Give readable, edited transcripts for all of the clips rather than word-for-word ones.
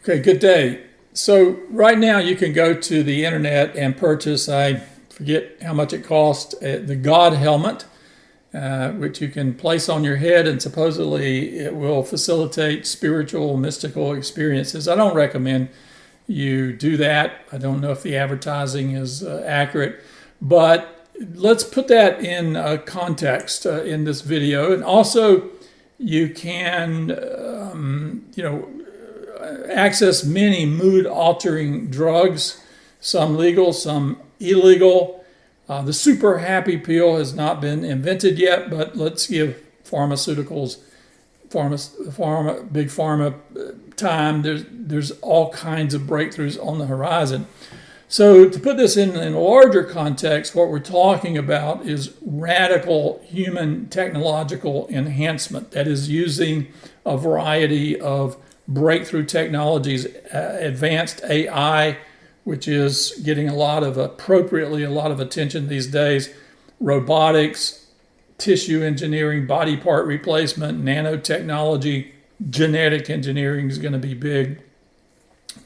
Okay, good day. So right now you can go to the internet and purchase, I forget how much it costs, the God helmet, which you can place on your head, and supposedly it will facilitate spiritual, mystical experiences. I don't recommend you do that. I don't know if the advertising is accurate, but let's put that in context in this video. And also you can, access many mood-altering drugs, some legal, some illegal. The super happy pill has not been invented yet, but let's give pharmaceuticals, big pharma time. There's all kinds of breakthroughs on the horizon. So to put this in a larger context, what we're talking about is radical human technological enhancement. That is using a variety of breakthrough technologies, advanced AI, which is getting appropriately a lot of attention these days, robotics, tissue engineering, body part replacement, nanotechnology, genetic engineering is going to be big,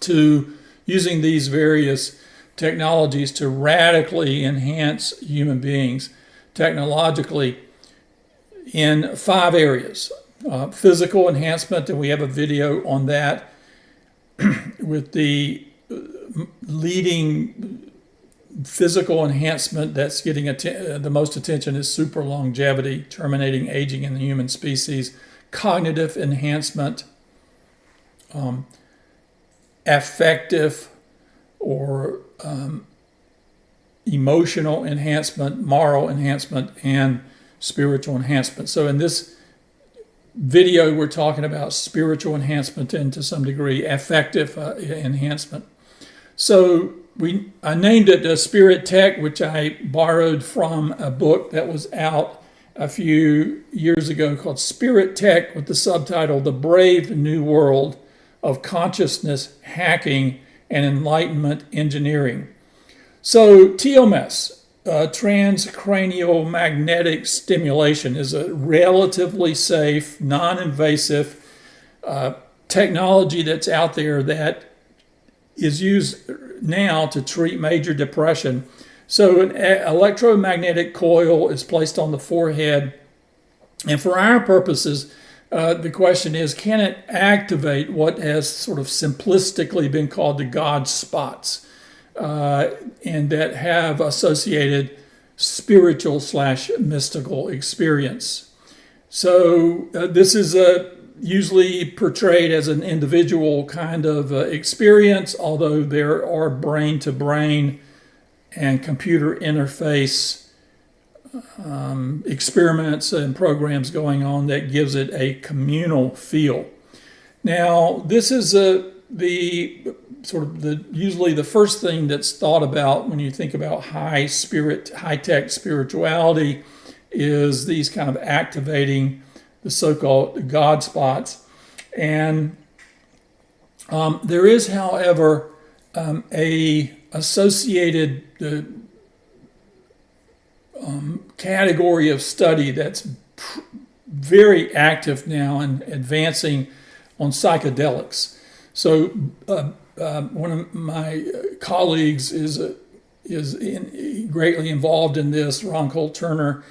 to using these various technologies to radically enhance human beings technologically in 5 areas. Physical enhancement, and we have a video on that with the leading physical enhancement that's getting the most attention is super longevity, terminating aging in the human species. Cognitive enhancement, affective or emotional enhancement, moral enhancement, and spiritual enhancement. So in this video, we're talking about spiritual enhancement and to some degree affective enhancement. So I named it Spirit Tech, which I borrowed from a book that was out a few years ago called Spirit Tech, with the subtitle The Brave New World of Consciousness Hacking and Enlightenment Engineering. So TMS, transcranial magnetic stimulation, is a relatively safe, non-invasive technology that's out there that is used now to treat major depression. So an electromagnetic coil is placed on the forehead, and for our purposes, the question is, can it activate what has sort of simplistically been called the God spots, and that have associated spiritual/mystical experience. So this is usually portrayed as an individual kind of experience, although there are brain-to-brain and computer interface experiments and programs going on that gives it a communal feel. Now, this is usually the first thing that's thought about when you think about high-tech spirituality is these kind of activating the so-called God spots. And there is, however, a associated category of study that's very active now and advancing on psychedelics. So one of my colleagues is greatly involved in this, Ron Cole Turner,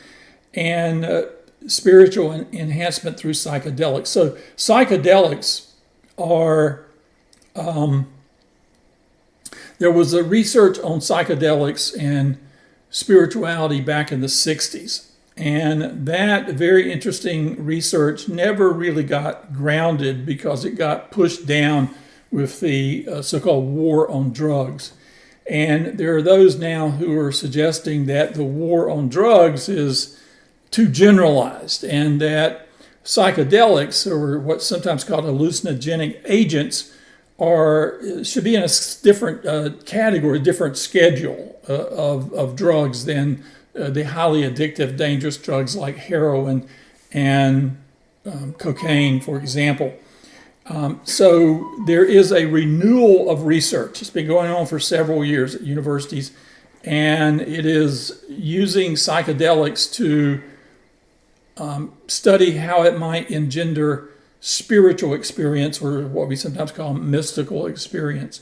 and spiritual enhancement through psychedelics. So psychedelics are, there was a research on psychedelics and spirituality back in the 60s. And that very interesting research never really got grounded because it got pushed down with the so-called war on drugs. And there are those now who are suggesting that the war on drugs is too generalized and that psychedelics, or what's sometimes called hallucinogenic agents, should be in a different category, different schedule of drugs than the highly addictive, dangerous drugs like heroin and cocaine, for example. So there is a renewal of research. It's been going on for several years at universities, and it is using psychedelics to study how it might engender spiritual experience, or what we sometimes call mystical experience.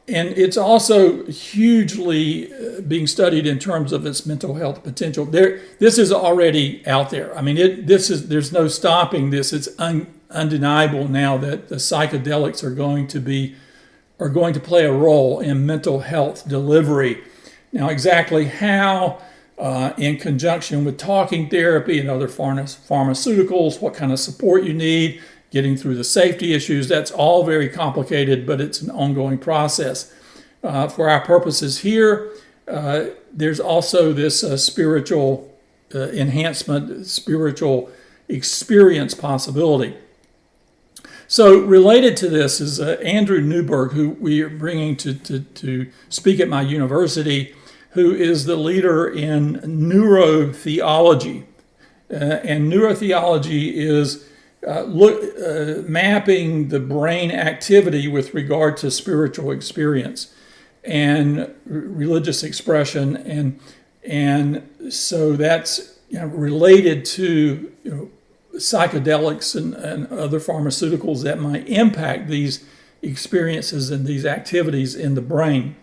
And it's also hugely being studied in terms of its mental health potential. This is already out there. I mean, there's no stopping this. It's undeniable now that the psychedelics are going to play a role in mental health delivery. Now, exactly how, in conjunction with talking therapy and other pharmaceuticals, what kind of support you need, getting through the safety issues, that's all very complicated, but it's an ongoing process. For our purposes here, there's also this spiritual enhancement, spiritual experience possibility. So related to this is Andrew Newberg, who we are bringing to speak at my university, who is the leader in neurotheology. And neurotheology is mapping the brain activity with regard to spiritual experience and religious expression, and so that's related to psychedelics and other pharmaceuticals that might impact these experiences and these activities in the brain.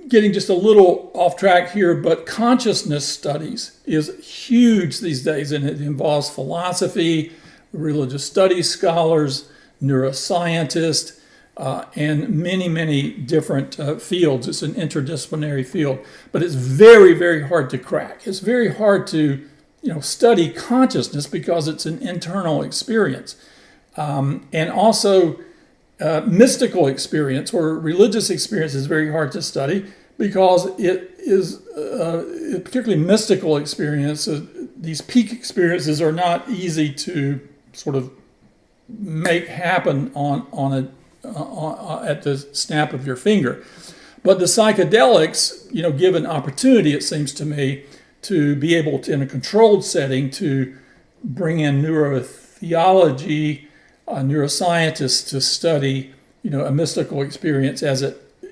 Getting just a little off track here, but consciousness studies is huge these days, and it involves philosophy, religious studies scholars, neuroscientists, and many, many different fields. It's an interdisciplinary field, but it's very, very hard to crack. It's very hard to study consciousness because it's an internal experience. And also mystical experience or religious experience is very hard to study because it is, particularly mystical experience, these peak experiences are not easy to sort of make happen at the snap of your finger. But the psychedelics, give an opportunity, it seems to me, to be able to, in a controlled setting, to bring in neurotheology, neuroscientists to study, a mystical experience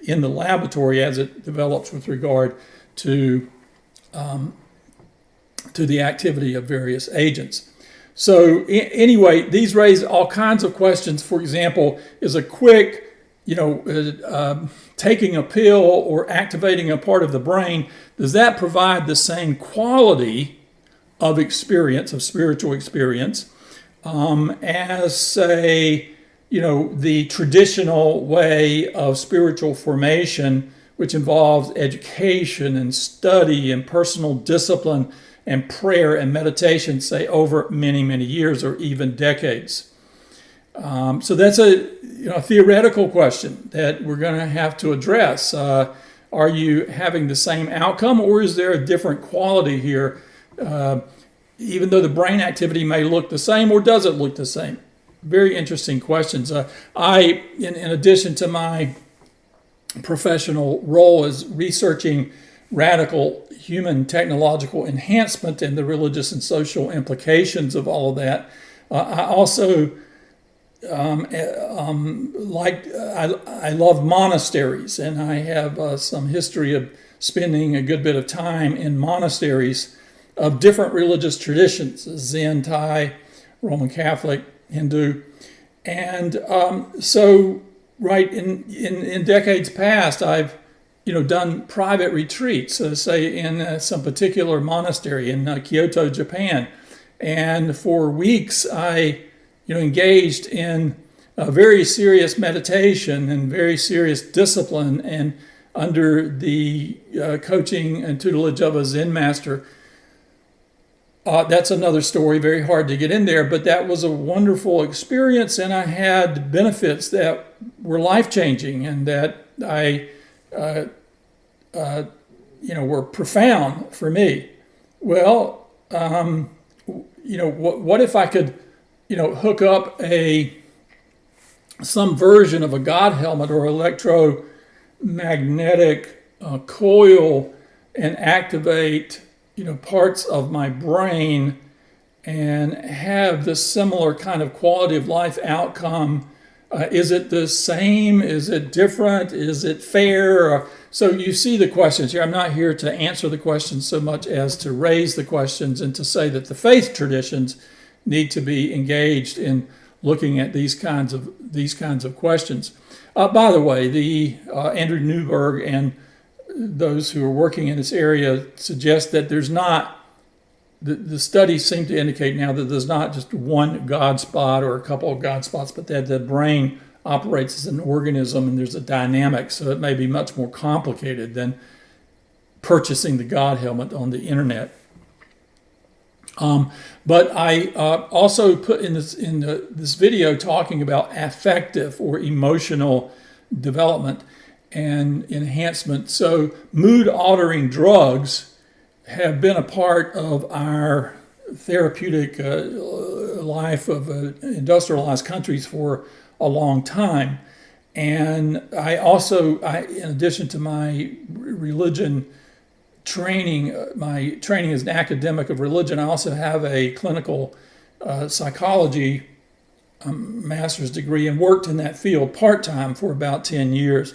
in the laboratory as it develops with regard to the activity of various agents. So anyway, these raise all kinds of questions. For example, is a quick, taking a pill or activating a part of the brain, does that provide the same quality of experience, of spiritual experience, as, say, the traditional way of spiritual formation, which involves education and study and personal discipline and prayer and meditation, say, over many, many years or even decades? So that's a theoretical question that we're going to have to address. Are you having the same outcome, or is there a different quality here, even though the brain activity may look the same, or does it look the same? Very interesting questions. In addition to my professional role as researching radical human technological enhancement and the religious and social implications of all of that, I also I love monasteries, and I have some history of spending a good bit of time in monasteries of different religious traditions: Zen, Thai, Roman Catholic, Hindu. And so in decades past, I've done private retreats, say in some particular monastery in Kyoto, Japan. And for weeks, I engaged in a very serious meditation and very serious discipline, and under the coaching and tutelage of a Zen master. That's another story, very hard to get in there, but that was a wonderful experience, and I had benefits that were life-changing and that were profound for me. Well, what if I could, hook up some version of a God helmet or electromagnetic coil and activate parts of my brain and have this similar kind of quality of life outcome Is it the same? Is it different? Is it fair? So you see the questions here. I'm not here to answer the questions so much as to raise the questions and to say that the faith traditions need to be engaged in looking at these kinds of questions. By the way, the Andrew Newberg and those who are working in this area suggest that there's not. The studies seem to indicate now that there's not just one God spot or a couple of God spots, but that the brain operates as an organism and there's a dynamic, so it may be much more complicated than purchasing the God helmet on the internet. But I also put in this video talking about affective or emotional development and enhancement. So mood-altering drugs have been a part of our therapeutic life of industrialized countries for a long time. And I also, in addition to my religion training, my training as an academic of religion, I also have a clinical psychology master's degree and worked in that field part-time for about 10 years.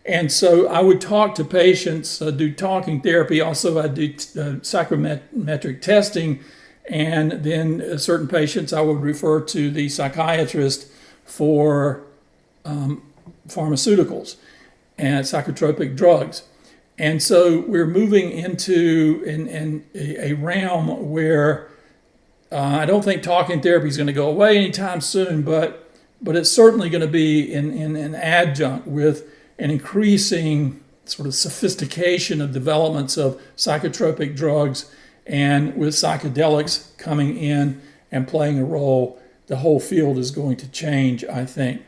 And so I would talk to patients, do talking therapy. Also, I do psychometric testing. And then certain patients I would refer to the psychiatrist for pharmaceuticals and psychotropic drugs. And so we're moving into a realm where I don't think talking therapy is going to go away anytime soon, but it's certainly going to be in an adjunct with an increasing sort of sophistication of developments of psychotropic drugs, and with psychedelics coming in and playing a role, the whole field is going to change, I think.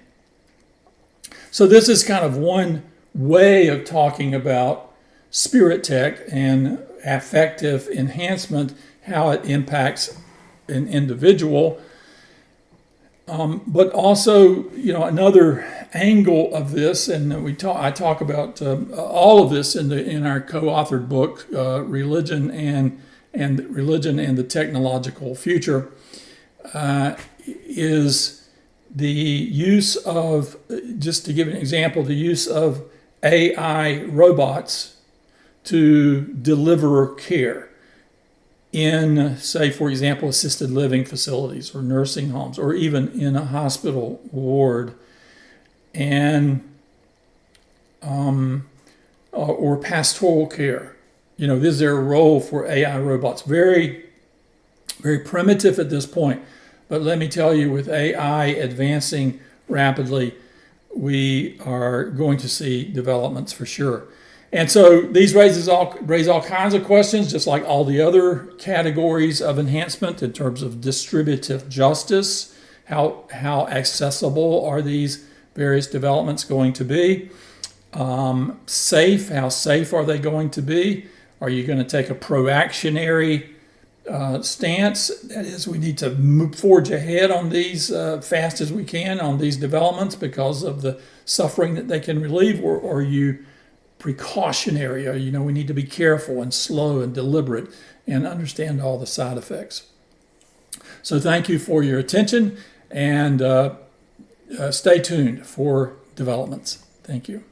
So this is kind of one way of talking about spirit tech and affective enhancement, how it impacts an individual. But also, another angle of this, and I talk about all of this in our co-authored book, Religion and the Technological Future, is the use of, just to give an example, the use of AI robots to deliver care in, say, for example, assisted living facilities or nursing homes, or even in a hospital ward, and or pastoral care. Is there a role for AI robots? Very, very primitive at this point, but let me tell you, with AI advancing rapidly, we are going to see developments for sure. And so these raise all kinds of questions, just like all the other categories of enhancement in terms of distributive justice. How accessible are these various developments going to be? Safe, how safe are they going to be? Are you going to take a proactionary stance? That is, we need to forge ahead on these fast as we can on these developments because of the suffering that they can relieve, or are you precautionary? We need to be careful and slow and deliberate and understand all the side effects. So thank you for your attention, and stay tuned for developments. Thank you.